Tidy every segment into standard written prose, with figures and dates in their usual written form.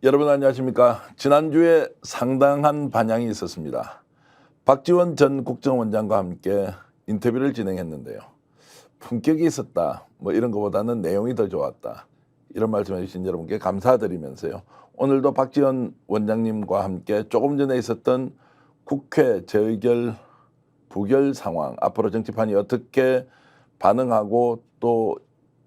여러분 안녕하십니까. 지난주에 상당한 반향이 있었습니다. 박지원 전 국정원장과 함께 인터뷰를 진행했는데요. 품격이 있었다 뭐 이런 것보다는 내용이 더 좋았다 이런 말씀해 주신 여러분께 감사드리면서요. 오늘도 박지원 원장님과 함께 조금 전에 있었던 국회 재의결 부결 상황, 앞으로 정치판이 어떻게 반응하고 또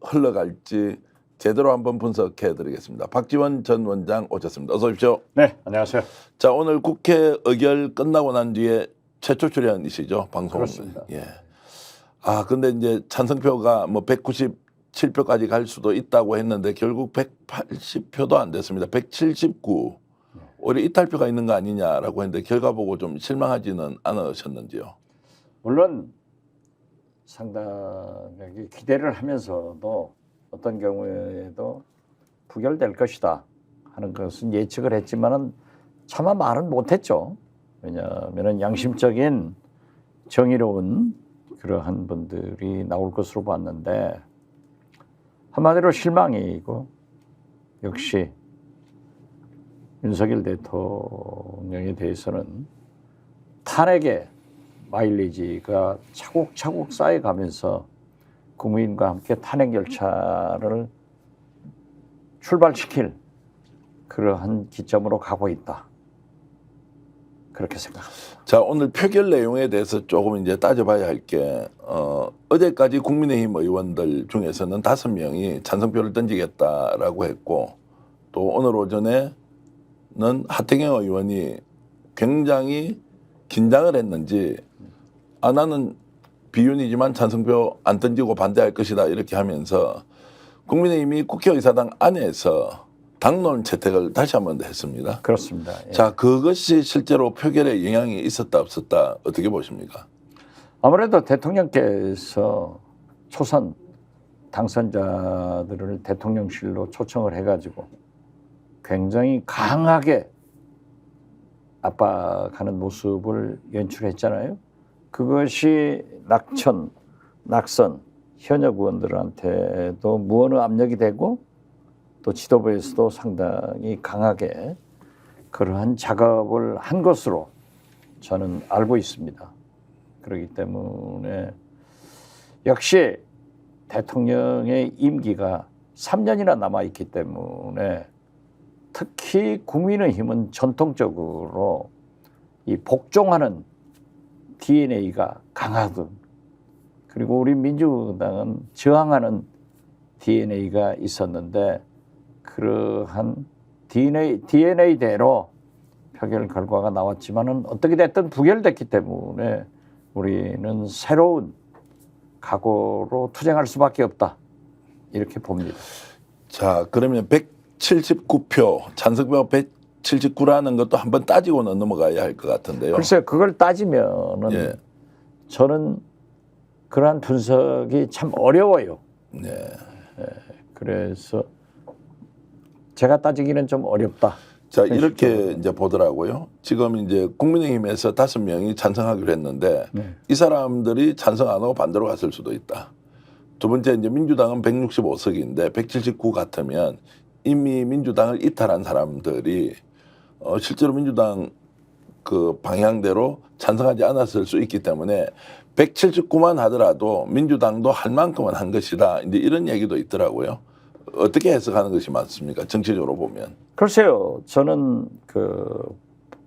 흘러갈지 제대로 한번 분석해 드리겠습니다. 박지원 전 원장 오셨습니다. 어서 오십시오. 네, 안녕하세요. 자, 오늘 국회 의결 끝나고 난 뒤에 최초 출연이시죠, 방송. 그렇습니다. 예. 아, 근데 이제 찬성표가 뭐 197표까지 갈 수도 있다고 했는데 결국 180표도 안 됐습니다. 179. 오히려 이탈표가 있는 거 아니냐라고 했는데 결과 보고 좀 실망하지는 않으셨는지요? 물론 상당하게 기대를 하면서도 어떤 경우에도 부결될 것이다 하는 것은 예측을 했지만은 차마 말은 못했죠. 왜냐하면 양심적인 정의로운 그러한 분들이 나올 것으로 봤는데 한마디로 실망이고, 역시 윤석열 대통령에 대해서는 탄핵의 마일리지가 차곡차곡 쌓여가면서 국민과 함께 탄핵 열차를 출발시킬 그러한 기점으로 가고 있다, 그렇게 생각합니다. 자, 오늘 표결 내용에 대해서 조금 이제 따져봐야 할 게 어제까지 국민의힘 의원들 중에서는 5명이 찬성표를 던지겠다라고 했고, 또 오늘 오전에는 하태경 의원이 굉장히 긴장을 했는지 나는 비윤이지만 찬성표 안 던지고 반대할 것이다 이렇게 하면서 국민의힘이 국회의사당 안에서 당론 채택을 다시 한 번 더 했습니다. 그렇습니다. 예. 자, 그것이 실제로 표결에 영향이 있었다 없었다 어떻게 보십니까? 아무래도 대통령께서 초선 당선자들을 대통령실로 초청을 해가지고 굉장히 강하게 압박하는 모습을 연출했잖아요. 그것이 낙선 현역 의원들한테도 무언의 압력이 되고, 또 지도부에서도 상당히 강하게 그러한 작업을 한 것으로 저는 알고 있습니다. 그렇기 때문에 역시 대통령의 임기가 3년이나 남아있기 때문에, 특히 국민의힘은 전통적으로 이 복종하는 DNA가 강하든, 그리고 우리 민주당은 저항하는 DNA가 있었는데, 그러한 DNA대로 표결 결과가 나왔지만은 어떻게 됐든 부결됐기 때문에 우리는 새로운 각오로 투쟁할 수밖에 없다, 이렇게 봅니다. 자, 그러면 179표 찬성표가 179라는 것도 한번 따지고는 넘어가야 할 것 같은데요. 글쎄요, 그걸 따지면은 예. 저는 그러한 분석이 참 어려워요. 네. 그래서 제가 따지기는 좀 어렵다. 자, 이렇게 이제 보더라고요. 지금 이제 국민의힘에서 5명이 찬성하기로 했는데 이 사람들이 찬성 안 하고 반대로 갔을 수도 있다. 두 번째, 이제 민주당은 165석인데 179 같으면 이미 민주당을 이탈한 사람들이 실제로 민주당 그 방향대로 찬성하지 않았을 수 있기 때문에 179만 하더라도 민주당도 할 만큼은 한 것이다, 이제 이런 얘기도 있더라고요. 어떻게 해석하는 것이 맞습니까? 정치적으로 보면. 글쎄요, 저는 그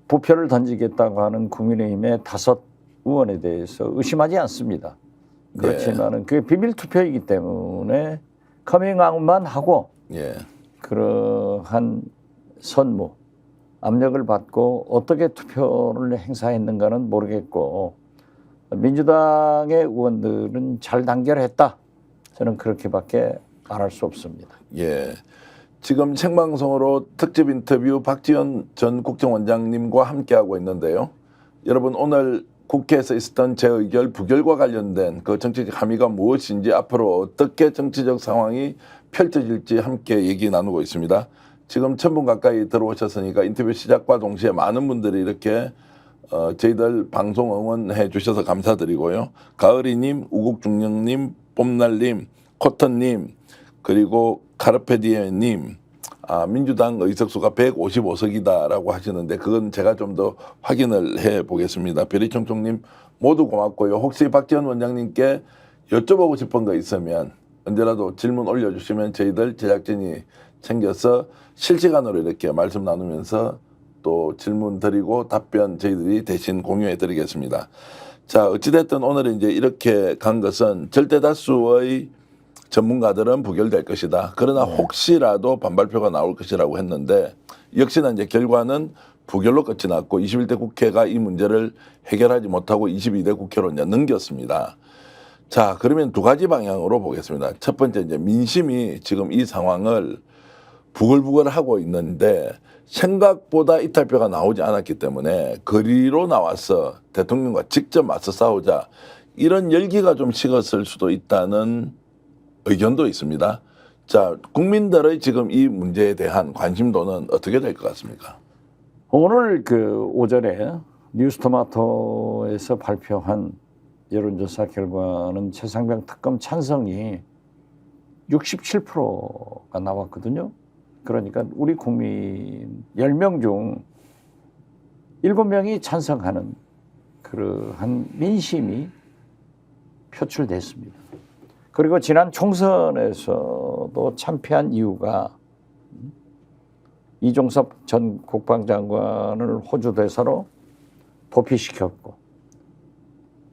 부표를 던지겠다고 하는 국민의힘의 5 의원에 대해서 의심하지 않습니다. 그렇지만은 그게 비밀 투표이기 때문에 커밍아웃만 하고 예. 그러한 선무 압력을 받고 어떻게 투표를 행사했는가는 모르겠고, 민주당의 의원들은 잘 단결했다, 저는 그렇게밖에 말할 수 없습니다. 예. 지금 생방송으로 특집 인터뷰 박지원 전 국정원장님과 함께하고 있는데요. 여러분, 오늘 국회에서 있었던 재의결 부결과 관련된 그 정치적 함의가 무엇인지, 앞으로 어떻게 정치적 상황이 펼쳐질지 함께 얘기 나누고 있습니다. 지금 1000분 가까이 들어오셨으니까 인터뷰 시작과 동시에 많은 분들이 이렇게 저희들 방송 응원해 주셔서 감사드리고요. 가을이님, 우국중령님, 뽐날님, 코턴님, 그리고 카르페디에님, 민주당 의석수가 155석이다라고 하시는데 그건 제가 좀 더 확인을 해 보겠습니다. 별이총총님 모두 고맙고요. 혹시 박지원 원장님께 여쭤보고 싶은 거 있으면 언제라도 질문 올려주시면 저희들 제작진이 챙겨서 실시간으로 이렇게 말씀 나누면서 또 질문 드리고 답변 저희들이 대신 공유해 드리겠습니다. 자, 어찌됐든 오늘 이제 이렇게 간 것은 절대 다수의 전문가들은 부결될 것이다. 그러나 혹시라도 반발표가 나올 것이라고 했는데 역시나 이제 결과는 부결로 끝이 났고 21대 국회가 이 문제를 해결하지 못하고 22대 국회로 이제 넘겼습니다. 자, 그러면 두 가지 방향으로 보겠습니다. 첫 번째 이제 민심이 지금 이 상황을 부글부글하고 있는데 생각보다 이탈표가 나오지 않았기 때문에 거리로 나와서 대통령과 직접 맞서 싸우자 이런 열기가 좀 식었을 수도 있다는 의견도 있습니다. 자, 국민들의 지금 이 문제에 대한 관심도는 어떻게 될 것 같습니까? 오늘 그 오전에 뉴스토마토에서 발표한 여론조사 결과는 최상병 특검 찬성이 67%가 나왔거든요. 그러니까 우리 국민 10명 중 7명이 찬성하는 그러한 민심이 표출됐습니다. 그리고 지난 총선에서도 참패한 이유가 이종섭 전 국방장관을 호주 대사로 도피시켰고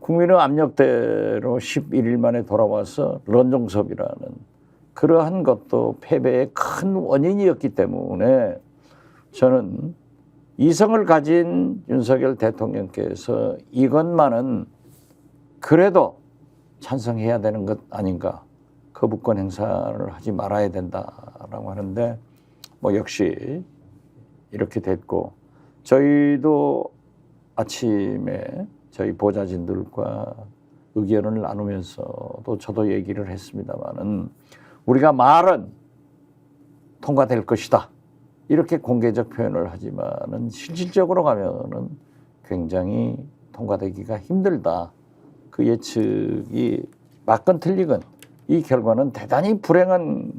국민의 압력대로 11일 만에 돌아와서 런종섭이라는 그러한 것도 패배의 큰 원인이었기 때문에 저는 이성을 가진 윤석열 대통령께서 이것만은 그래도 찬성해야 되는 것 아닌가. 거부권 행사를 하지 말아야 된다라고 하는데 뭐 역시 이렇게 됐고 저희도 아침에 저희 보좌진들과 의견을 나누면서도 저도 얘기를 했습니다마는 우리가 말은 통과될 것이다. 이렇게 공개적 표현을 하지만은 실질적으로 가면은 굉장히 통과되기가 힘들다. 그 예측이 맞건 틀리건 이 결과는 대단히 불행한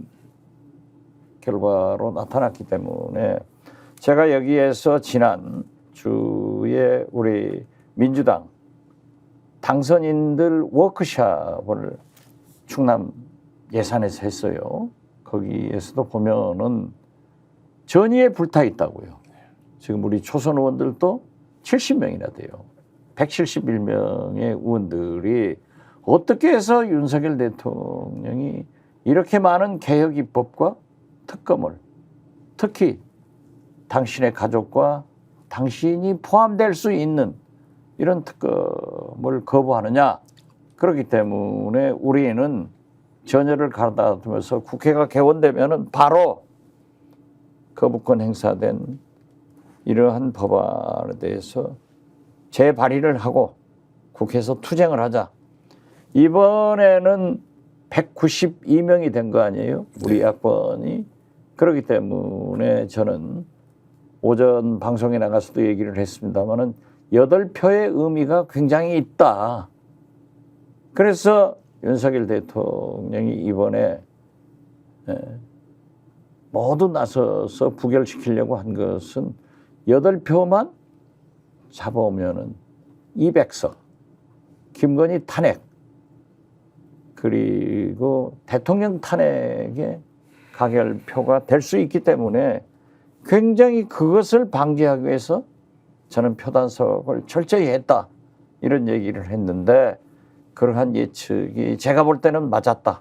결과로 나타났기 때문에 제가 여기에서 지난 주에 우리 민주당 당선인들 워크숍을 충남 예산에서 했어요. 거기에서도 보면은 전의에 불타 있다고요. 지금 우리 초선 의원들도 70명이나 돼요. 171명의 의원들이 어떻게 해서 윤석열 대통령이 이렇게 많은 개혁 입법과 특검을 특히 당신의 가족과 당신이 포함될 수 있는 이런 특검을 거부하느냐. 그렇기 때문에 우리는 전열을 가다두면서 국회가 개원되면은 바로 거부권 행사된 이러한 법안에 대해서 재발의를 하고 국회에서 투쟁을 하자. 이번에는 192명이 된 거 아니에요? 우리 야권이. 그렇기 때문에 저는 오전 방송에 나가서도 얘기를 했습니다마는 8표의 의미가 굉장히 있다. 그래서 윤석열 대통령이 이번에 모두 나서서 부결시키려고 한 것은 8표만 잡아오면은 200석, 김건희 탄핵, 그리고 대통령 탄핵의 가결표가 될 수 있기 때문에 굉장히 그것을 방지하기 위해서 저는 표단속을 철저히 했다. 이런 얘기를 했는데 그러한 예측이 제가 볼 때는 맞았다.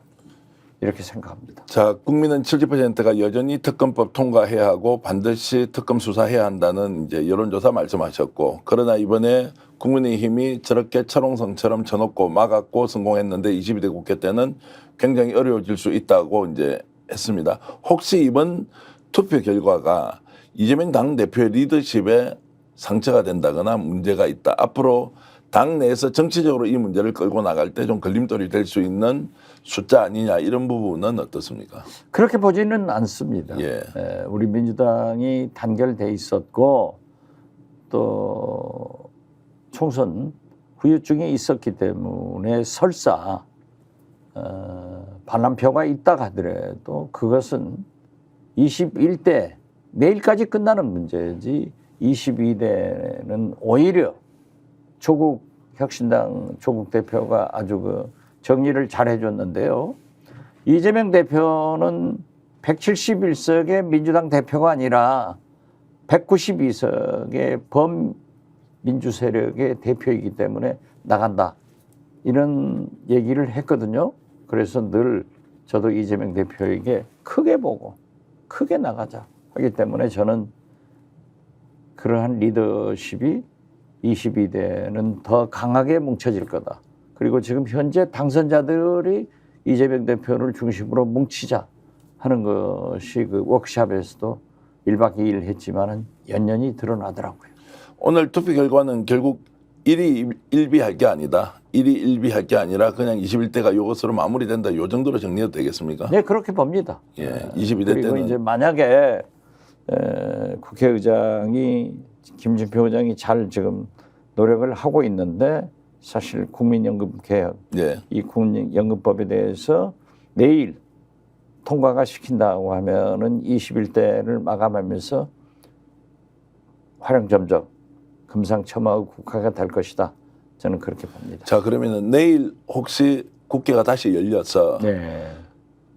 이렇게 생각합니다. 자, 국민은 70%가 여전히 특검법 통과해야 하고 반드시 특검 수사해야 한다는 이제 여론조사 말씀하셨고, 그러나 이번에 국민의힘이 저렇게 철옹성처럼 쳐놓고 막았고 성공했는데 22대 국회 때는 굉장히 어려워질 수 있다고 이제 했습니다. 혹시 이번 투표 결과가 이재명 당대표의 리더십에 상처가 된다거나 문제가 있다. 앞으로 당 내에서 정치적으로 이 문제를 끌고 나갈 때 좀 걸림돌이 될 수 있는 숫자 아니냐, 이런 부분은 어떻습니까? 그렇게 보지는 않습니다. 예. 우리 민주당이 단결돼 있었고 또 총선 후유증이 있었기 때문에 설사 반란표가 있다 하더라도 그것은 21대 내일까지 끝나는 문제지 22대는 오히려 조국 혁신당 조국 대표가 아주 그 정리를 잘 해줬는데요. 이재명 대표는 171석의 민주당 대표가 아니라 192석의 범민주 세력의 대표이기 때문에 나간다. 이런 얘기를 했거든요. 그래서 늘 저도 이재명 대표에게 크게 보고 크게 나가자 하기 때문에 저는 그러한 리더십이 22대는 더 강하게 뭉쳐질 거다. 그리고 지금 현재 당선자들이 이재명 대표를 중심으로 뭉치자 하는 것이 그 워크숍에서도 1박 2일 했지만은 연연히 드러나더라고요. 오늘 투표 결과는 결국 1위 1비할 게 아니다. 1위 1비할 게 아니라 그냥 21대가 이것으로 마무리된다. 요 정도로 정리해도 되겠습니까? 네, 그렇게 봅니다. 예, 22대 그리고 때는 이제 만약에 국회의장이 김진표 의장이 잘 지금 노력을 하고 있는데 사실 국민연금 개혁, 예. 이 국민연금법에 대해서 내일 통과가 시킨다고 하면은 21대를 마감하면서 화령점점 금상첨화의 국회가 될 것이다. 저는 그렇게 봅니다. 자, 그러면은 내일 혹시 국회가 다시 열려서 네,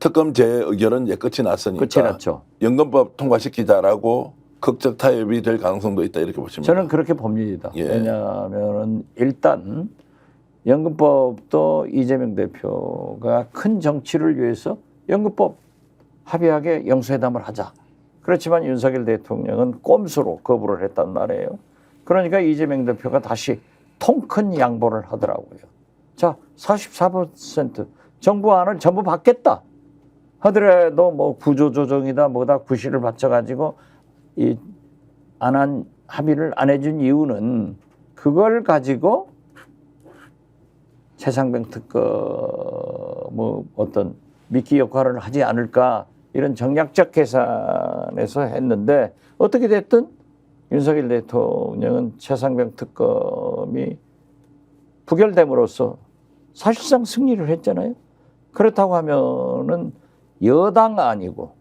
특검 재의결은 이제 끝이 났으니까 끝이 났죠. 연금법 통과시키자라고 극적 타협이 될 가능성도 있다 이렇게 보십니까? 저는 그렇게 봅니다. 예. 왜냐하면 일단 연금법도 이재명 대표가 큰 정치를 위해서 연금법 합의하게 영수회담을 하자. 그렇지만 윤석열 대통령은 꼼수로 거부를 했단 말이에요. 그러니까 이재명 대표가 다시 통큰 양보를 하더라고요. 자, 44% 정부안을 전부 받겠다 하더라도 뭐 구조조정이다 뭐다 구실을 바쳐가지고 이 안 한 합의를 안 해준 이유는 그걸 가지고 최상병 특검 뭐 어떤 미끼 역할을 하지 않을까 이런 정략적 계산에서 했는데 어떻게 됐든 윤석열 대통령은 최상병 특검이 부결됨으로써 사실상 승리를 했잖아요. 그렇다고 하면은 여당 아니고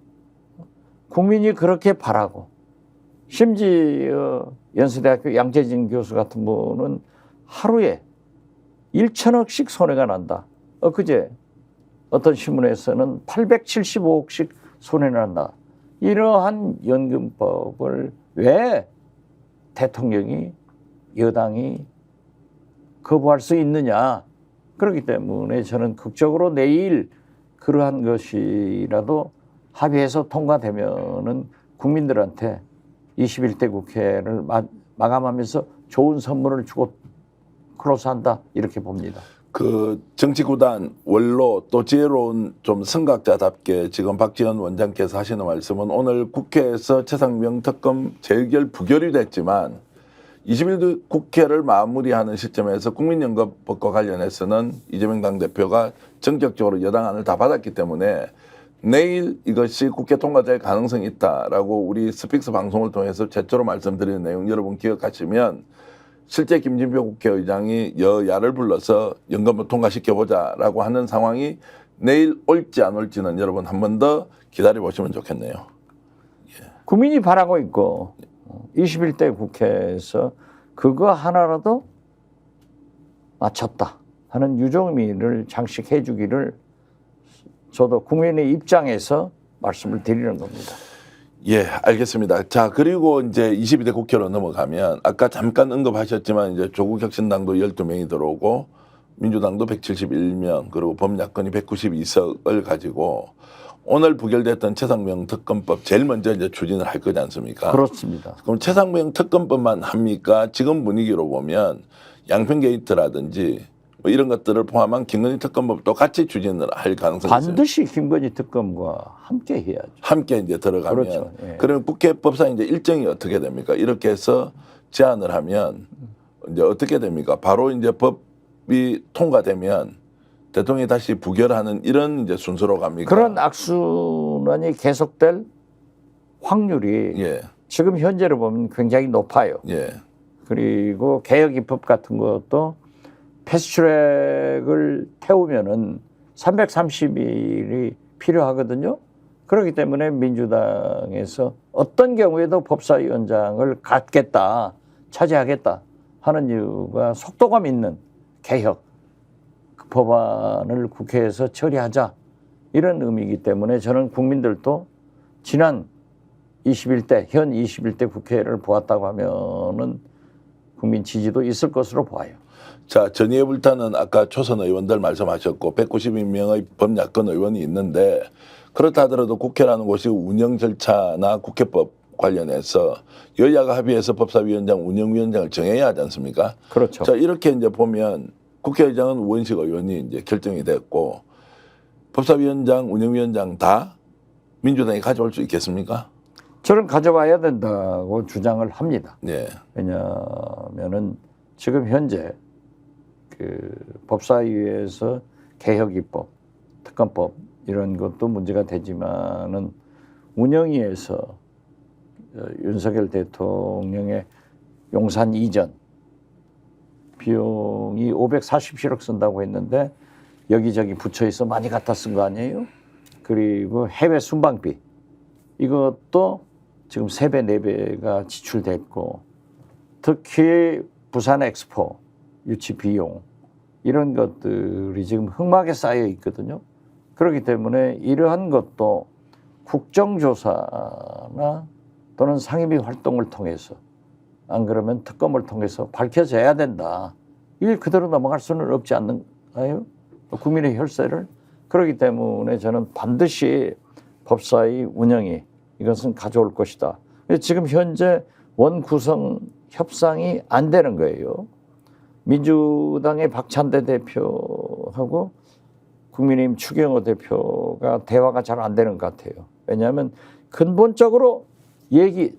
국민이 그렇게 바라고 심지어 연세대학교 양재진 교수 같은 분은 하루에 1천억씩 손해가 난다. 엊그제 어떤 신문에서는 875억씩 손해난다. 이러한 연금법을 왜 대통령이 여당이 거부할 수 있느냐. 그렇기 때문에 저는 극적으로 내일 그러한 것이라도 합의해서 통과되면은 국민들한테 21대 국회를 마감하면서 좋은 선물을 주고 크로스한다 이렇게 봅니다. 그 정치구단 원로 또 지혜로운 좀 선각자답게 지금 박지원 원장께서 하시는 말씀은 오늘 국회에서 최상병 특검 재의결 부결이 됐지만 21대 국회를 마무리하는 시점에서 국민연금법과 관련해서는 이재명 당대표가 전격적으로 여당안을 다 받았기 때문에 내일 이것이 국회 통과될 가능성이 있다라고 우리 스픽스 방송을 통해서 최초로 말씀드리는 내용 여러분 기억하시면 실제 김진표 국회의장이 여야를 불러서 연금법 통과시켜보자라고 하는 상황이 내일 올지 안 올지는 여러분 한 번 더 기다려보시면 좋겠네요. 국민이 바라고 있고 21대 국회에서 그거 하나라도 맞췄다 하는 유종의미를 장식해 주기를 저도 국민의 입장에서 말씀을 드리는 겁니다. 예, 알겠습니다. 자, 그리고 이제 22대 국회로 넘어가면 아까 잠깐 언급하셨지만 이제 조국 혁신당도 12명이 들어오고 민주당도 171명 그리고 범야권이 192석을 가지고 오늘 부결됐던 최상병 특검법 제일 먼저 이제 추진을 할 거지 않습니까? 그렇습니다. 그럼 최상병 특검법만 합니까? 지금 분위기로 보면 양평 게이트라든지 뭐 이런 것들을 포함한 김건희 특검법도 같이 추진을 할 가능성이 있어요. 반드시 김건희 특검과 함께 해야죠. 함께 이제 들어가면 그렇죠. 예. 그럼 국회법상 이제 일정이 어떻게 됩니까? 이렇게 해서 제안을 하면 이제 어떻게 됩니까? 바로 이제 법이 통과되면 대통령이 다시 부결하는 이런 이제 순서로 갑니까? 그런 악순환이 계속될 확률이 예, 지금 현재로 보면 굉장히 높아요. 예, 그리고 개혁 입법 같은 것도 패스트트랙을 태우면은 330일이 필요하거든요. 그렇기 때문에 민주당에서 어떤 경우에도 법사위원장을 갖겠다, 차지하겠다 하는 이유가 속도감 있는 개혁, 그 법안을 국회에서 처리하자 이런 의미이기 때문에 저는 국민들도 지난 21대, 현 21대 국회를 보았다고 하면은 국민 지지도 있을 것으로 보아요. 자, 전의의 불타는 아까 초선 의원들 말씀하셨고 192명의 범야권 의원이 있는데 그렇다 하더라도 국회라는 곳이 운영 절차나 국회법 관련해서 여야가 합의해서 법사위원장, 운영위원장을 정해야 하지 않습니까? 그렇죠. 자, 이렇게 이제 보면 국회의장은 우원식 의원이 이제 결정이 됐고 법사위원장, 운영위원장 다 민주당이 가져올 수 있겠습니까? 저는 가져와야 된다고 주장을 합니다. 네. 왜냐하면은 지금 현재 그 법사위에서 개혁 입법, 특검법 이런 것도 문제가 되지만은 운영위에서 윤석열 대통령의 용산 이전 비용이 547억 쓴다고 했는데 여기저기 부처에서 많이 갖다 쓴 거 아니에요? 그리고 해외 순방비 이것도 지금 3배, 4배가 지출됐고 특히 부산 엑스포 유치 비용 이런 것들이 지금 흑막에 쌓여 있거든요. 그렇기 때문에 이러한 것도 국정조사나 또는 상임위 활동을 통해서 안 그러면 특검을 통해서 밝혀져야 된다. 이게 그대로 넘어갈 수는 없지 않나요? 국민의 혈세를. 그렇기 때문에 저는 반드시 법사위 운영이 이것은 가져올 것이다. 지금 현재 원구성 협상이 안 되는 거예요. 민주당의 박찬대 대표하고 국민의힘 추경호 대표가 대화가 잘 안 되는 것 같아요. 왜냐하면 근본적으로 얘기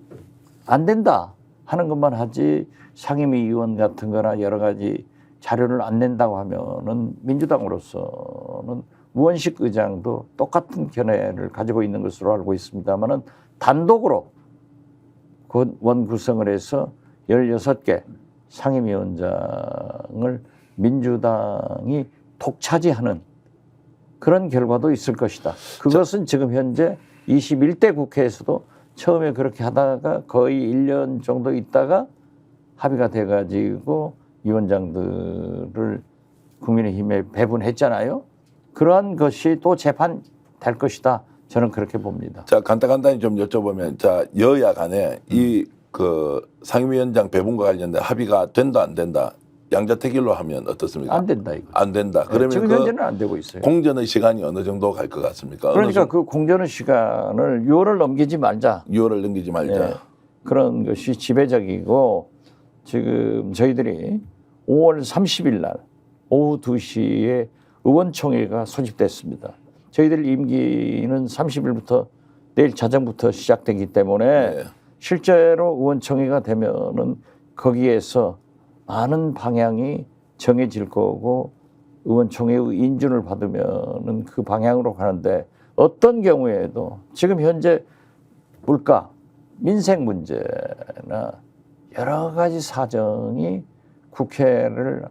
안 된다 하는 것만 하지 상임위의원 같은 거나 여러 가지 자료를 안 낸다고 하면은 민주당으로서는 우원식 의장도 똑같은 견해를 가지고 있는 것으로 알고 있습니다만은 단독으로 원구성을 해서 16개 상임위원장을 민주당이 독차지하는 그런 결과도 있을 것이다. 그것은 지금 현재 21대 국회에서도 처음에 그렇게 하다가 거의 1년 정도 있다가 합의가 돼가지고 위원장들을 국민의힘에 배분했잖아요. 그러한 것이 또 재판될 것이다. 저는 그렇게 봅니다. 자, 간단히 좀 여쭤보면, 자, 여야 간에 이 그 상임위원장 배분과 관련된 합의가 된다 안 된다 양자택일로 하면 어떻습니까? 안 된다 이거. 안 된다. 그러면 지금 그 현재는 안 되고 있어요. 공전의 시간이 어느 정도 갈 것 같습니까? 그러니까 그 공전의 시간을 6월을 넘기지 말자. 6월을 넘기지 말자. 예, 그런 것이 지배적이고 지금 저희들이 5월 30일 날 오후 2시에 의원총회가 소집됐습니다. 저희들 임기는 30일부터 내일 자정부터 시작되기 때문에 네. 실제로 의원총회가 되면은 거기에서 많은 방향이 정해질 거고 의원총회의 인준을 받으면은 그 방향으로 가는데 어떤 경우에도 지금 현재 물가, 민생 문제나 여러 가지 사정이 국회를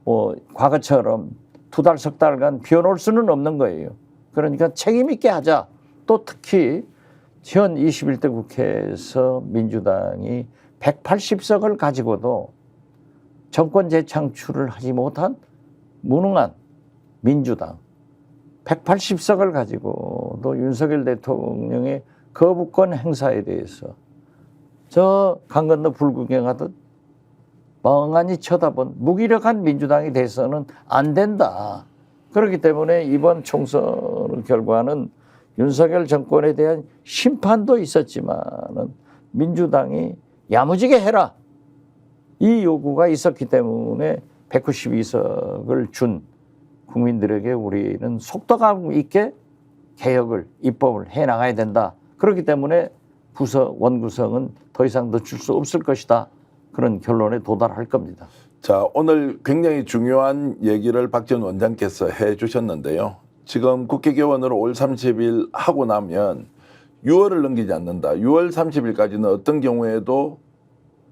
뭐 과거처럼 2달, 석 달간 비워놓을 수는 없는 거예요. 그러니까 책임 있게 하자. 또 특히 현 21대 국회에서 민주당이 180석을 가지고도 정권 재창출을 하지 못한 무능한 민주당 180석을 가지고도 윤석열 대통령의 거부권 행사에 대해서 저 강 건너 불구경하듯 멍하니 쳐다본 무기력한 민주당이 돼서는 안 된다. 그렇기 때문에 이번 총선 결과는 윤석열 정권에 대한 심판도 있었지만은 민주당이 야무지게 해라. 이 요구가 있었기 때문에 192석을 준 국민들에게 우리는 속도감 있게 개혁을, 입법을 해나가야 된다. 그렇기 때문에 부서 원구성은 더 이상 늦출 수 없을 것이다. 그런 결론에 도달할 겁니다. 자, 오늘 굉장히 중요한 얘기를 박 전 원장께서 해 주셨는데요. 지금 국회 개원으로 5월 30일 하고 나면 6월을 넘기지 않는다. 6월 30일까지는 어떤 경우에도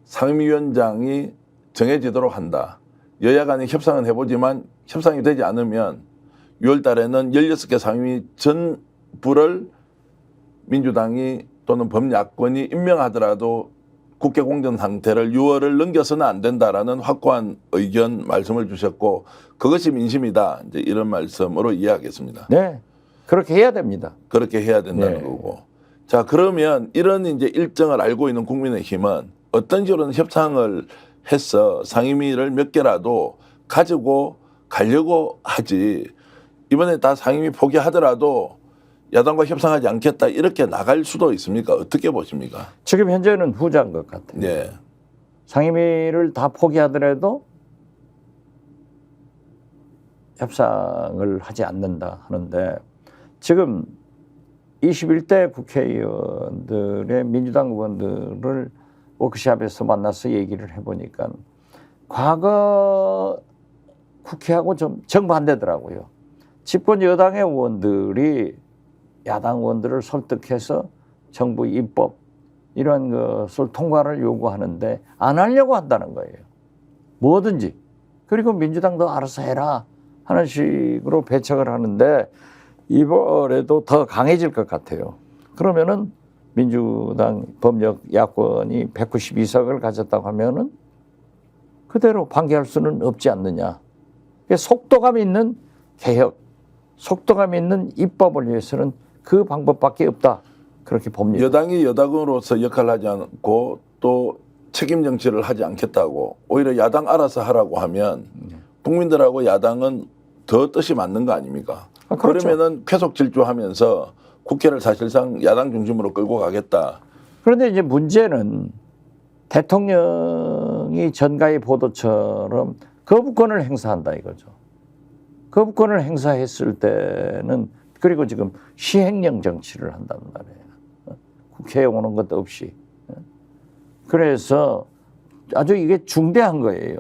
상임위원장이 정해지도록 한다. 여야 간에 협상은 해보지만 협상이 되지 않으면 6월 달에는 16개 상임위 전부를 민주당이 또는 범야권이 임명하더라도 국회 공정 상태를 6월을 넘겨서는 안 된다라는 확고한 의견 말씀을 주셨고 그것이 민심이다. 이제 이런 말씀으로 이해하겠습니다. 네, 그렇게 해야 됩니다. 그렇게 해야 된다는 네. 거고. 자, 그러면 이런 이제 일정을 알고 있는 국민의힘은 어떤 식으로는 협상을 해서 상임위를 몇 개라도 가지고 가려고 하지. 이번에 다 상임위 포기하더라도 야당과 협상하지 않겠다 이렇게 나갈 수도 있습니까? 어떻게 보십니까? 지금 현재는 후자인 것 같아요. 네. 상임위를 다 포기하더라도 협상을 하지 않는다 하는데 지금 21대 국회의원들의 민주당 의원들을 워크숍에서 만나서 얘기를 해보니까 과거 국회하고 좀 정반대더라고요. 집권 여당의 의원들이 야당 의원들을 설득해서 정부 입법 이런 것을 통과를 요구하는데 안 하려고 한다는 거예요. 뭐든지. 그리고 민주당도 알아서 해라 하는 식으로 배척을 하는데 이번에도 더 강해질 것 같아요. 그러면은 민주당 법력 야권이 192석을 가졌다고 하면은 그대로 방기할 수는 없지 않느냐. 속도감 있는 개혁, 속도감 있는 입법을 위해서는 그 방법밖에 없다. 그렇게 봅니다. 여당이 여당으로서 역할을 하지 않고 또 책임 정치를 하지 않겠다고 오히려 야당 알아서 하라고 하면 국민들하고 야당은 더 뜻이 맞는 거 아닙니까? 그렇죠. 그러면은 계속 질주하면서 국회를 사실상 야당 중심으로 끌고 가겠다. 그런데 이제 문제는 대통령이 전가의 보도처럼 거부권을 행사한다 이거죠. 거부권을 행사했을 때는 그리고 지금 시행령 정치를 한단 말이에요. 국회에 오는 것도 없이. 그래서 아주 이게 중대한 거예요.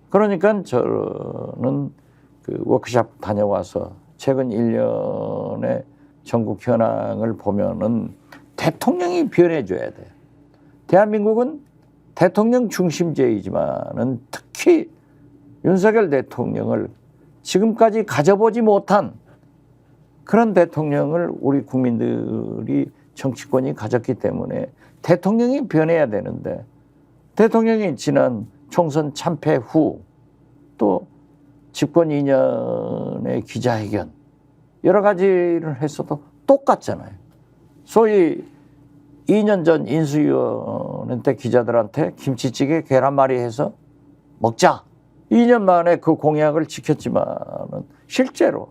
그러니까 저는 그 워크숍 다녀와서 최근 1년의 전국 현황을 보면은 대통령이 변해줘야 돼요. 대한민국은 대통령 중심제이지만은 특히 윤석열 대통령을 지금까지 가져보지 못한 그런 대통령을 우리 국민들이 정치권이 가졌기 때문에 대통령이 변해야 되는데 대통령이 지난 총선 참패 후 또 집권 2년의 기자회견 여러 가지를 했어도 똑같잖아요. 소위 2년 전 인수위원회 때 기자들한테 김치찌개 계란말이 해서 먹자. 2년 만에 그 공약을 지켰지만 실제로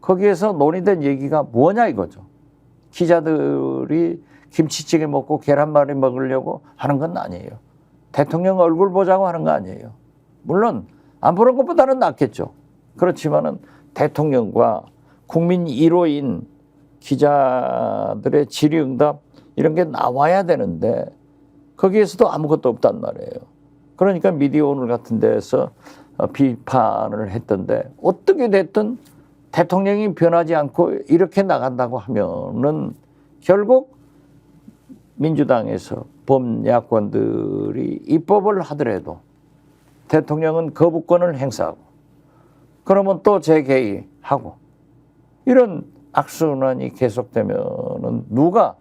거기에서 논의된 얘기가 뭐냐 이거죠. 기자들이 김치찌개 먹고 계란말이 먹으려고 하는 건 아니에요. 대통령 얼굴 보자고 하는 거 아니에요. 물론 안 보는 것보다는 낫겠죠. 그렇지만은 대통령과 국민 1호인 기자들의 질의응답 이런 게 나와야 되는데 거기에서도 아무것도 없단 말이에요. 그러니까 미디어 오늘 같은 데서 비판을 했던데 어떻게 됐든 대통령이 변하지 않고 이렇게 나간다고 하면은 결국 민주당에서 범야권들이 입법을 하더라도 대통령은 거부권을 행사하고 그러면 또 재개의하고 이런 악순환이 계속되면은 누가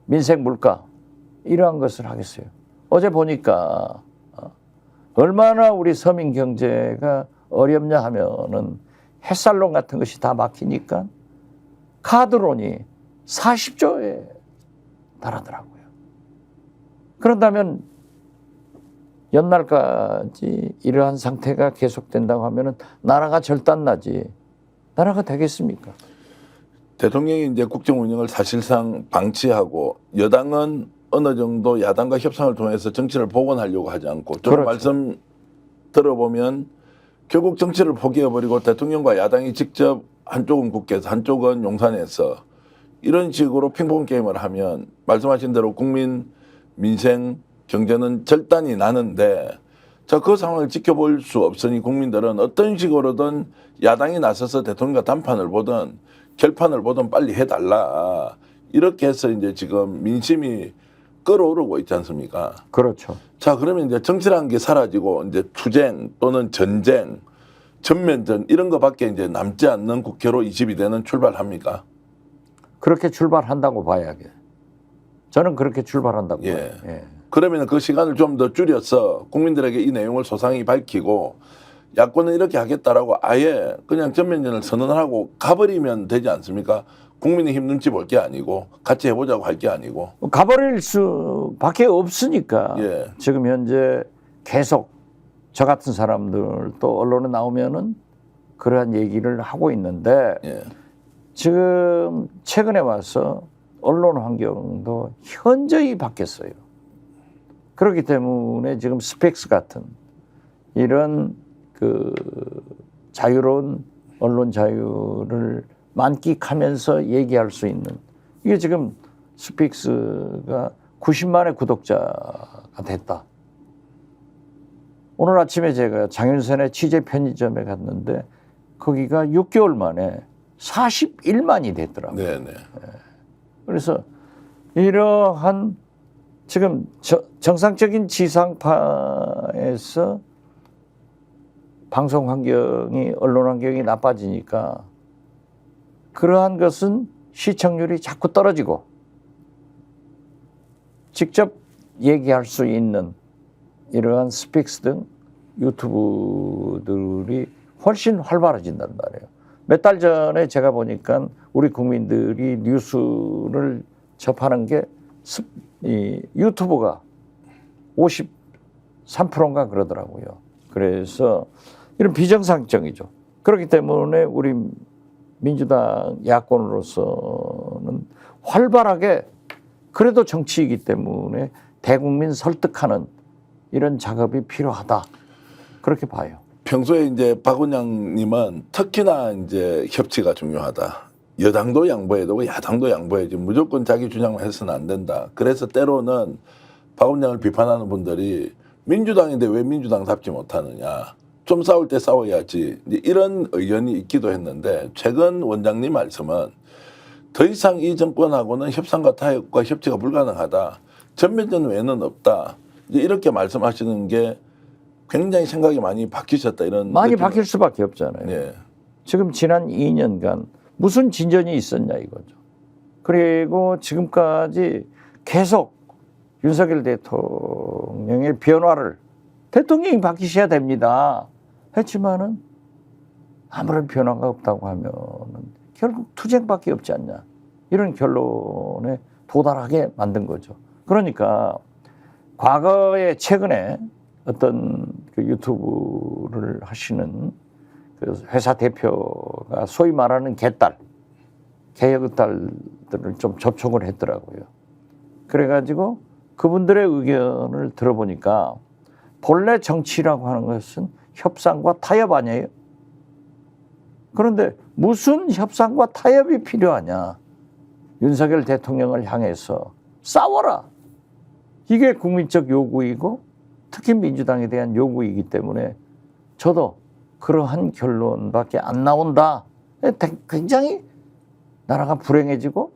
민생 물가 이러한 것을 하겠어요. 어제 보니까 얼마나 우리 서민 경제가 어렵냐 하면은 햇살론 같은 것이 다 막히니까 카드론이 40조에 달하더라고요. 그런다면 연말까지 이러한 상태가 계속된다고 하면은 나라가 절단나지 나라가 되겠습니까? 대통령이 이제 국정 운영을 사실상 방치하고 여당은 어느 정도 야당과 협상을 통해서 정치를 복원하려고 하지 않고 저는 그렇죠. 말씀 들어보면 결국 정치를 포기해버리고 대통령과 야당이 직접 한쪽은 국회에서 한쪽은 용산에서 이런 식으로 핑퐁 게임을 하면 말씀하신 대로 국민 민생 경제는 절단이 나는데 자, 그 상황을 지켜볼 수 없으니 국민들은 어떤 식으로든 야당이 나서서 대통령과 담판을 보든 결판을 보든 빨리 해달라 이렇게 해서 이제 지금 민심이 끓어오르고 있지 않습니까? 그렇죠. 자, 그러면 이제 정치라는 게 사라지고 이제 투쟁 또는 전쟁, 전면전 이런 거밖에 이제 남지 않는 국회로 22대는 출발합니까? 그렇게 출발한다고 봐야게. 저는 그렇게 출발한다고 예. 봐요. 예. 그러면 그 시간을 좀 더 줄여서 국민들에게 이 내용을 소상히 밝히고 야권은 이렇게 하겠다라고 아예 그냥 전면전을 선언하고 가버리면 되지 않습니까? 국민의힘 눈치 볼 게 아니고 같이 해보자고 할 게 아니고. 가버릴 수밖에 없으니까 예. 지금 현재 계속 저 같은 사람들 또 언론에 나오면은 그러한 얘기를 하고 있는데 예. 지금 최근에 와서 언론 환경도 현저히 바뀌었어요. 그렇기 때문에 지금 스펙스 같은 이런 그 자유로운 언론 자유를 만끽하면서 얘기할 수 있는 이게 지금 스픽스가 90만의 구독자가 됐다. 오늘 아침에 제가 장윤선의 취재 편의점에 갔는데 거기가 6개월 만에 41만이 됐더라고요. 네네. 그래서 이러한 지금 정상적인 지상파에서 방송 환경이 언론 환경이 나빠지니까 그러한 것은 시청률이 자꾸 떨어지고 직접 얘기할 수 있는 이러한 스픽스 등 유튜브들이 훨씬 활발해진단 말이에요. 몇 달 전에 제가 보니까 우리 국민들이 뉴스를 접하는 게 이 유튜브가 53%인가 그러더라고요. 그래서 이런 비정상적이죠. 그렇기 때문에 우리 민주당 야권으로서는 활발하게 그래도 정치이기 때문에 대국민 설득하는 이런 작업이 필요하다. 그렇게 봐요. 평소에 이제 박원장님은 특히나 이제 협치가 중요하다. 여당도 양보해야 되고 야당도 양보해야지 무조건 자기 주장만 해서는 안 된다. 그래서 때로는 박원장을 비판하는 분들이 민주당인데 왜 민주당답지 못하느냐. 좀 싸울 때 싸워야지. 이제 이런 의견이 있기도 했는데 최근 원장님 말씀은 더 이상 이 정권하고는 협상과 타협과 협치가 불가능하다. 전면전 외에는 없다. 이제 이렇게 말씀하시는 게 굉장히 생각이 많이 바뀌셨다. 이런 많이 느낌. 바뀔 수밖에 없잖아요. 예. 지금 지난 2년간 무슨 진전이 있었냐 이거죠. 그리고 지금까지 계속 윤석열 대통령의 변화를 대통령이 바뀌셔야 됩니다 했지만은 아무런 변화가 없다고 하면은 결국 투쟁밖에 없지 않냐 이런 결론에 도달하게 만든 거죠. 그러니까 과거에 최근에 어떤 그 유튜브를 하시는 그 회사 대표가 소위 말하는 개혁의 딸들을 좀 접촉을 했더라고요. 그래가지고 그분들의 의견을 들어보니까 본래 정치라고 하는 것은 협상과 타협 아니에요? 그런데 무슨 협상과 타협이 필요하냐? 윤석열 대통령을 향해서 싸워라. 이게 국민적 요구이고 특히 민주당에 대한 요구이기 때문에 저도 그러한 결론밖에 안 나온다. 굉장히 나라가 불행해지고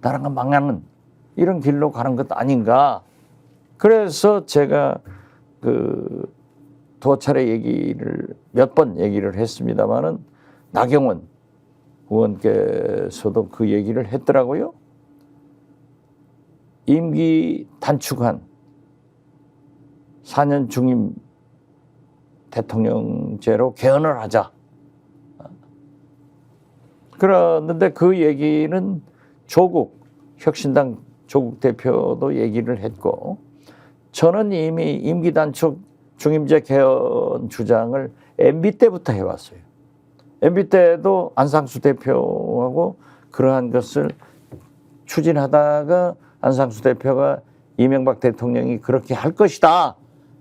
나라가 망하는 이런 길로 가는 것 아닌가. 그래서 제가 그 도차례 얘기를 몇 번 얘기를 했습니다마는 나경원 의원께서도 그 얘기를 했더라고요. 임기 단축한 4년 중임 대통령제로 개헌을 하자. 그런데 그 얘기는 조국 혁신당 조국 대표도 얘기를 했고 저는 이미 임기 단축 중임제 개헌 주장을 MB 때부터 해왔어요. MB 때도 안상수 대표하고 그러한 것을 추진하다가 안상수 대표가 이명박 대통령이 그렇게 할 것이다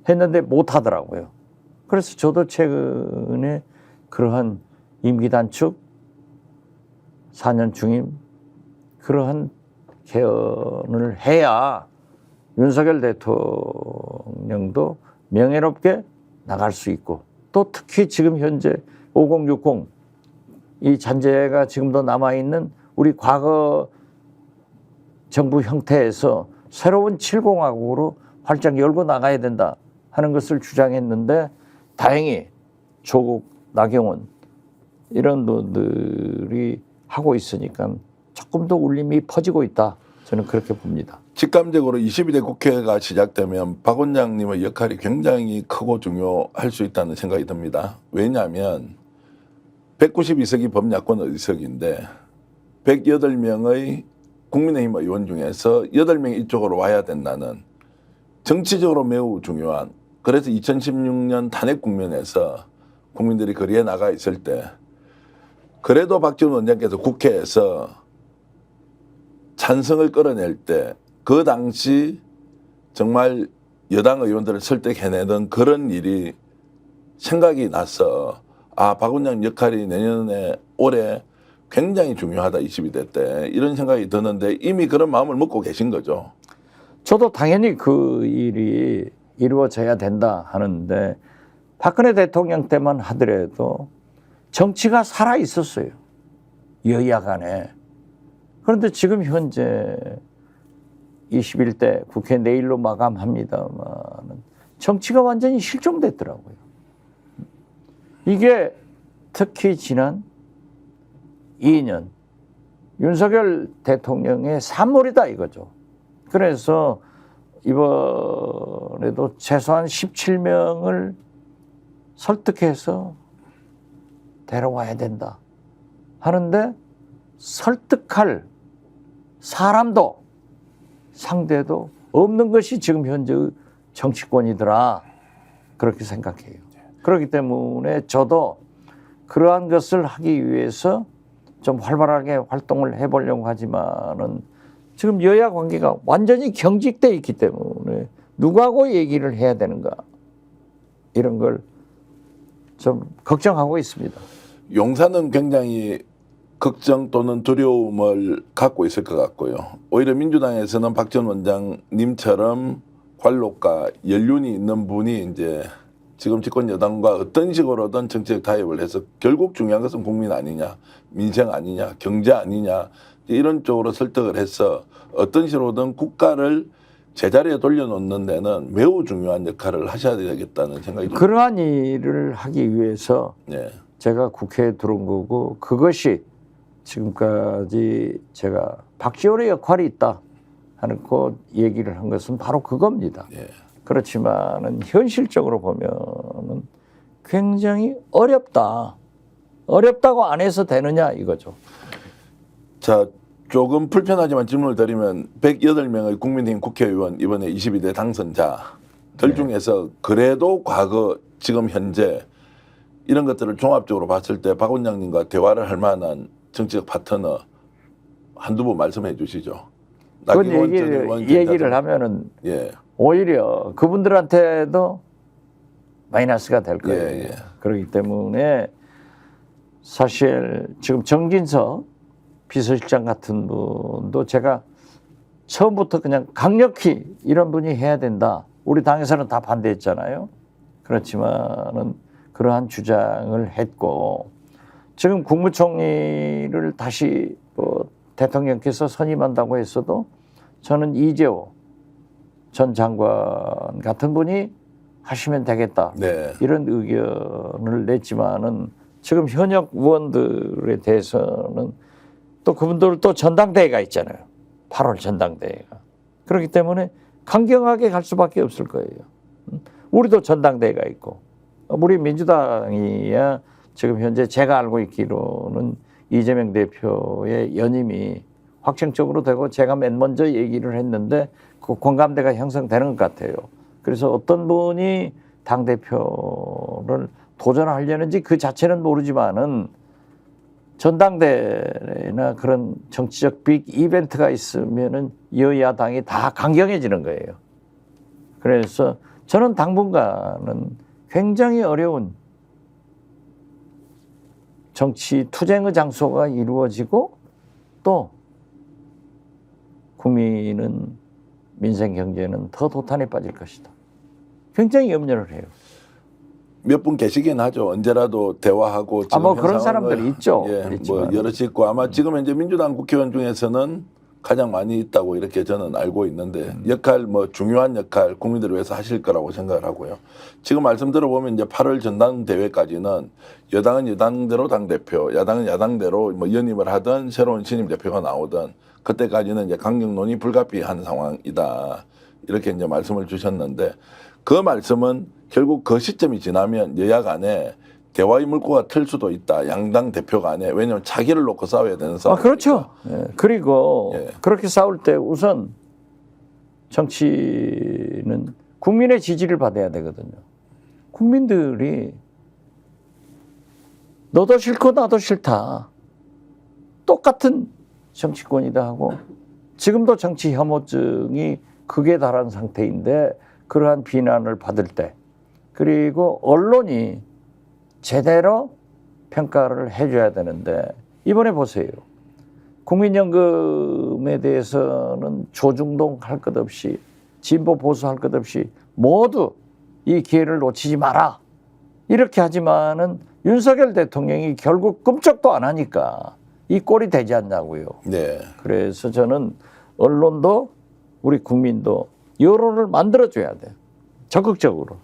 했는데 못 하더라고요. 그래서 저도 최근에 그러한 임기 단축 4년 중임 그러한 개헌을 해야 윤석열 대통령도 명예롭게 나갈 수 있고 또 특히 지금 현재 5060 이 잔재가 지금도 남아있는 우리 과거 정부 형태에서 새로운 7공화국으로 활짝 열고 나가야 된다 하는 것을 주장했는데 다행히 조국, 나경원 이런 분들이 하고 있으니까 조금 더 울림이 퍼지고 있다. 저는 그렇게 봅니다. 직감적으로 22대 국회가 시작되면 박 원장님의 역할이 굉장히 크고 중요할 수 있다는 생각이 듭니다. 왜냐하면 192석이 범야권 의석인데 108명의 국민의힘 의원 중에서 8명이 이쪽으로 와야 된다는 정치적으로 매우 중요한, 그래서 2016년 탄핵 국면에서 국민들이 거리에 나가 있을 때 그래도 박지원 원장께서 국회에서 찬성을 끌어낼 때 그 당시 정말 여당 의원들을 설득해내던 그런 일이 생각이 나서 아, 박 원장 역할이 내년에 올해 굉장히 중요하다, 22대 때, 이런 생각이 드는데 이미 그런 마음을 먹고 계신 거죠. 저도 당연히 그 일이 이루어져야 된다 하는데 박근혜 대통령 때만 하더라도 정치가 살아 있었어요. 여야 간에. 그런데 지금 현재 21대 국회 내일로 마감합니다만 정치가 완전히 실종됐더라고요. 이게 특히 지난 2년 윤석열 대통령의 산물이다 이거죠. 그래서 이번에도 최소한 17명을 설득해서 데려와야 된다 하는데 설득할 사람도 상대도 없는 것이 지금 현재 정치권이더라, 그렇게 생각해요. 그렇기 때문에 저도 그러한 것을 하기 위해서 좀 활발하게 활동을 해보려고 하지만은 지금 여야 관계가 완전히 경직돼 있기 때문에 누구하고 얘기를 해야 되는가, 이런 걸 좀 걱정하고 있습니다. 용산은 굉장히 걱정 또는 두려움을 갖고 있을 것 같고요. 오히려 민주당에서는 박지원 원장님처럼 관록과 연륜이 있는 분이 이제 지금 집권 여당과 어떤 식으로든 정치적 타협을 해서 결국 중요한 것은 국민 아니냐, 민생 아니냐, 경제 아니냐, 이런 쪽으로 설득을 해서 어떤 식으로든 국가를 제자리에 돌려놓는 데는 매우 중요한 역할을 하셔야 되겠다는 생각이 듭니다. 그러한 일을 하기 위해서 네. 제가 국회에 들어온 거고, 그것이 지금까지 제가 박지원의 역할이 있다 하는 그 얘기를 한 것은 바로 그겁니다. 네. 그렇지만은 현실적으로 보면은 굉장히 어렵다. 어렵다고 안 해서 되느냐 이거죠. 자, 조금 불편하지만 질문을 드리면 108명의 국민의힘 국회의원 이번에 22대 당선자들 중에서 그래도 과거, 지금 현재 이런 것들을 종합적으로 봤을 때 박 원장님과 대화를 할 만한 정치적 파트너 한두 분 말씀해 주시죠. 그건 얘기를 하면은 예. 오히려 그분들한테도 마이너스가 될 거예요. 예, 예. 그렇기 때문에 사실 지금 정진석 비서실장 같은 분도 제가 처음부터 그냥 강력히 이런 분이 해야 된다. 우리 당에서는 다 반대했잖아요. 그렇지만은 그러한 주장을 했고, 지금 국무총리를 다시 대통령께서 선임한다고 했어도 저는 이재호 전 장관 같은 분이 하시면 되겠다. 네. 이런 의견을 냈지만은 지금 현역 의원들에 대해서는 또 그분들 또 전당대회가 있잖아요. 8월 전당대회가. 그렇기 때문에 강경하게 갈 수밖에 없을 거예요. 우리도 전당대회가 있고, 우리 민주당이야 지금 현재 제가 알고 있기로는 이재명 대표의 연임이 확정적으로 되고 제가 맨 먼저 얘기를 했는데 그 공감대가 형성되는 것 같아요. 그래서 어떤 분이 당대표를 도전하려는지 그 자체는 모르지만은 전당대회나 그런 정치적 빅 이벤트가 있으면은 여야당이 다 강경해지는 거예요. 그래서 저는 당분간은 굉장히 어려운 정치 투쟁의 장소가 이루어지고 또 국민은 민생 경제는 더 도탄에 빠질 것이다. 굉장히 염려를 해요. 몇 분 계시긴 하죠. 언제라도 대화하고 지금 뭐 그런 현 상황을, 사람들이 있죠. 예, 뭐 있지만. 여럿이 있고 아마 지금 현재 민주당 국회의원 중에서는 가장 많이 있다고 이렇게 저는 알고 있는데 역할 뭐 중요한 역할 국민들을 위해서 하실 거라고 생각을 하고요. 지금 말씀 들어보면 이제 8월 전당대회까지는 여당은 여당대로 당대표, 야당은 야당대로 뭐 연임을 하든 새로운 신임 대표가 나오든 그때까지는 이제 강경 논의 불가피한 상황이다. 이렇게 이제 말씀을 주셨는데 그 말씀은 결국 그 시점이 지나면 여야 간에 대화의 물꼬가 틀 수도 있다. 양당 대표 간에. 왜냐하면 자기를 놓고 싸워야 되는 상황. 그렇죠. 예. 그리고 예. 그렇게 싸울 때 우선 정치는 국민의 지지를 받아야 되거든요. 국민들이 너도 싫고 나도 싫다. 똑같은 정치권이다 하고 지금도 정치 혐오증이 극에 달한 상태인데 그러한 비난을 받을 때 그리고 언론이 제대로 평가를 해줘야 되는데 이번에 보세요. 국민연금에 대해서는 조중동 할 것 없이 진보 보수 할 것 없이 모두 이 기회를 놓치지 마라. 이렇게 하지만은 윤석열 대통령이 결국 끔찍도 안 하니까 이 꼴이 되지 않냐고요. 네. 그래서 저는 언론도 우리 국민도 여론을 만들어줘야 돼요. 적극적으로.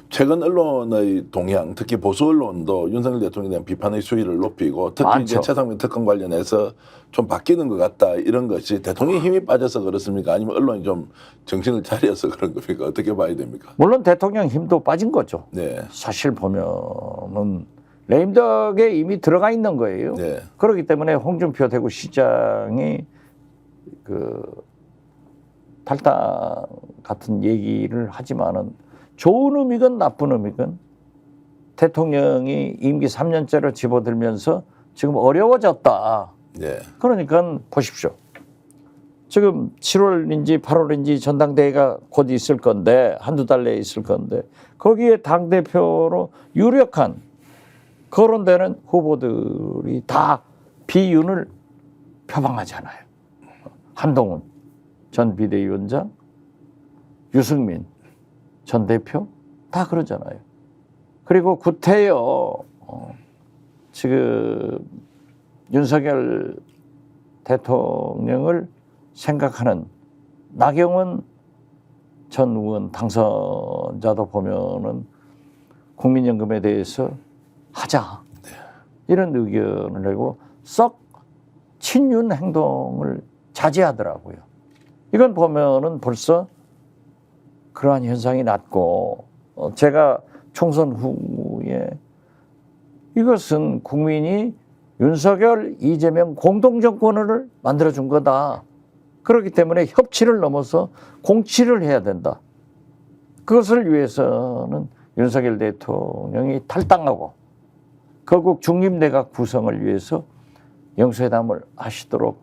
최근 언론의 동향, 특히 보수 언론도 윤석열 대통령에 대한 비판의 수위를 높이고 특히 많죠. 이제 최상민 특검 관련해서 좀 바뀌는 것 같다 이런 것이 대통령의 힘이 빠져서 그렇습니까? 아니면 언론이 좀 정신을 차려서 그런 겁니까? 어떻게 봐야 됩니까? 물론 대통령 힘도 빠진 거죠. 네. 사실 보면은 레임덕에 이미 들어가 있는 거예요. 네. 그렇기 때문에 홍준표 대구시장이 그 탈당 같은 얘기를 하지만은 좋은 의미건 나쁜 의미건 대통령이 임기 3년째로 집어들면서 지금 어려워졌다. 네. 그러니까 보십시오. 지금 7월인지 8월인지 전당대회가 곧 있을 건데 한두 달 내에 있을 건데 거기에 당대표로 유력한 거론되는 후보들이 다 비윤을 표방하잖아요. 한동훈 전 비대위원장, 유승민 전 대표 다 그러잖아요. 그리고 구태여 지금 윤석열 대통령을 생각하는 나경원 전 의원 당선자도 보면은 국민연금에 대해서 하자 이런 의견을 내고 썩 친윤 행동을 자제하더라고요. 이건 보면은 벌써 그러한 현상이 났고 제가 총선 후에 이것은 국민이 윤석열, 이재명 공동정권을 만들어준 거다. 그렇기 때문에 협치를 넘어서 공치를 해야 된다. 그것을 위해서는 윤석열 대통령이 탈당하고 거국 중립내각 구성을 위해서 영수회담을 하시도록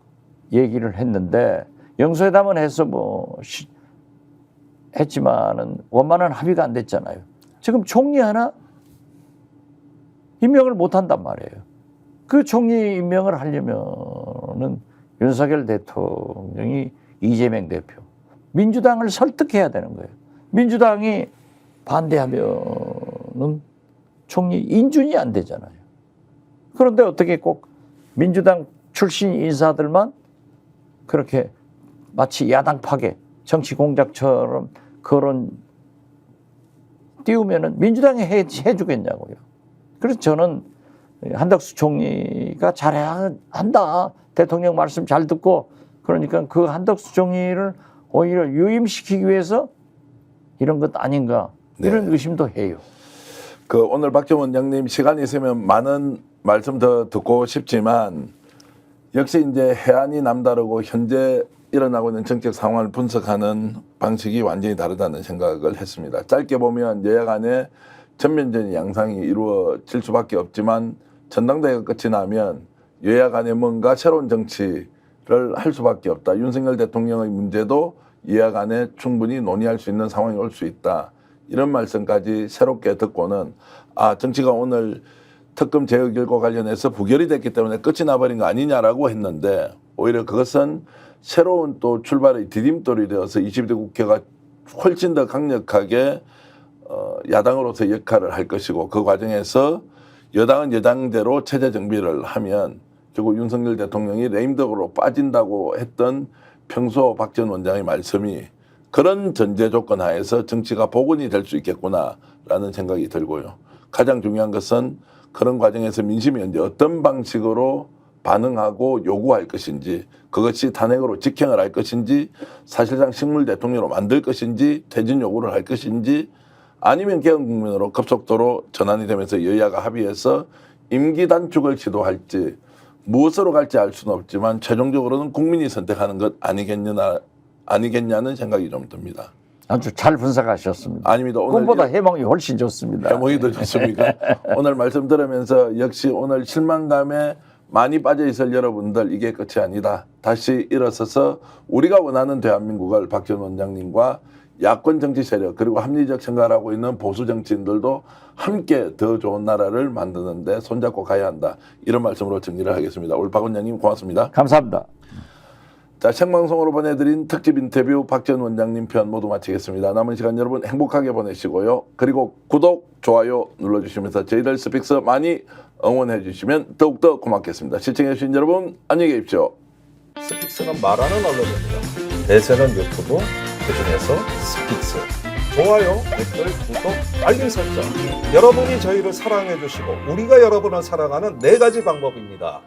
얘기를 했는데 영수회담은 해서 했지만은 원만한 합의가 안 됐잖아요. 지금 총리 하나 임명을 못 한단 말이에요. 그 총리 임명을 하려면은 윤석열 대통령이 이재명 대표, 민주당을 설득해야 되는 거예요. 민주당이 반대하면은 총리 인준이 안 되잖아요. 그런데 어떻게 꼭 민주당 출신 인사들만 그렇게 마치 야당 파괴, 정치 공작처럼 그런 띄우면은 민주당이 해주겠냐고요. 그래서 저는 한덕수 총리가 잘해야 한다. 대통령 말씀 잘 듣고 그러니까 그 한덕수 총리를 오히려 유임시키기 위해서 이런 것 아닌가 이런 의심도 해요. 그 오늘 박정원 장님 시간이 있으면 많은 말씀 더 듣고 싶지만 역시 이제 해안이 남다르고 현재 일어나고 있는 정책 상황을 분석하는 방식이 완전히 다르다는 생각을 했습니다. 짧게 보면 여야 간에 전면적인 양상이 이루어질 수밖에 없지만 전당대회가 끝이 나면 여야 간에 뭔가 새로운 정치를 할 수밖에 없다. 윤석열 대통령의 문제도 여야 간에 충분히 논의할 수 있는 상황이 올 수 있다. 이런 말씀까지 새롭게 듣고는 정치가 오늘 특검 제어 결과 관련해서 부결이 됐기 때문에 끝이 나버린 거 아니냐라고 했는데 오히려 그것은 새로운 또 출발의 디딤돌이 되어서 22대 국회가 훨씬 더 강력하게 야당으로서 역할을 할 것이고 그 과정에서 여당은 여당대로 체제 정비를 하면 결국 윤석열 대통령이 레임덕으로 빠진다고 했던 평소 박 전 원장의 말씀이 그런 전제 조건 하에서 정치가 복원이 될 수 있겠구나라는 생각이 들고요. 가장 중요한 것은 그런 과정에서 민심이 언제 어떤 방식으로 반응하고 요구할 것인지, 그것이 탄핵으로 직행을 할 것인지, 사실상 식물 대통령으로 만들 것인지, 퇴진 요구를 할 것인지, 아니면 개헌국면으로 급속도로 전환이 되면서 여야가 합의해서 임기 단축을 시도할지, 무엇으로 갈지 알 수는 없지만 최종적으로는 국민이 선택하는 것 아니겠냐는 생각이 좀 듭니다. 아주 잘 분석하셨습니다. 아닙니다. 오늘 꿈보다 해몽이 훨씬 좋습니다. 해몽이 더 좋습니까? 오늘 말씀 들으면서 역시 오늘 실망감에 많이 빠져 있을 여러분들, 이게 끝이 아니다. 다시 일어서서 우리가 원하는 대한민국을 박 전 원장님과 야권 정치 세력 그리고 합리적 생각을 하고 있는 보수 정치인들도 함께 더 좋은 나라를 만드는데 손잡고 가야 한다. 이런 말씀으로 정리를 하겠습니다. 오늘 박 원장님 고맙습니다. 감사합니다. 자, 생방송으로 보내드린 특집 인터뷰 박 전 원장님 편 모두 마치겠습니다. 남은 시간 여러분 행복하게 보내시고요. 그리고 구독, 좋아요 눌러주시면서 저희들 스픽스 많이 응원해 주시면 더욱더 고맙겠습니다. 시청해 주신 여러분 안녕히 계십시오. 스픽스는 말하는 언론입니다. 대세는 유튜브, 그중에서 스픽스. 좋아요, 댓글, 구독, 알림 설정. 여러분이 저희를 사랑해 주시고 우리가 여러분을 사랑하는 4가지 방법입니다.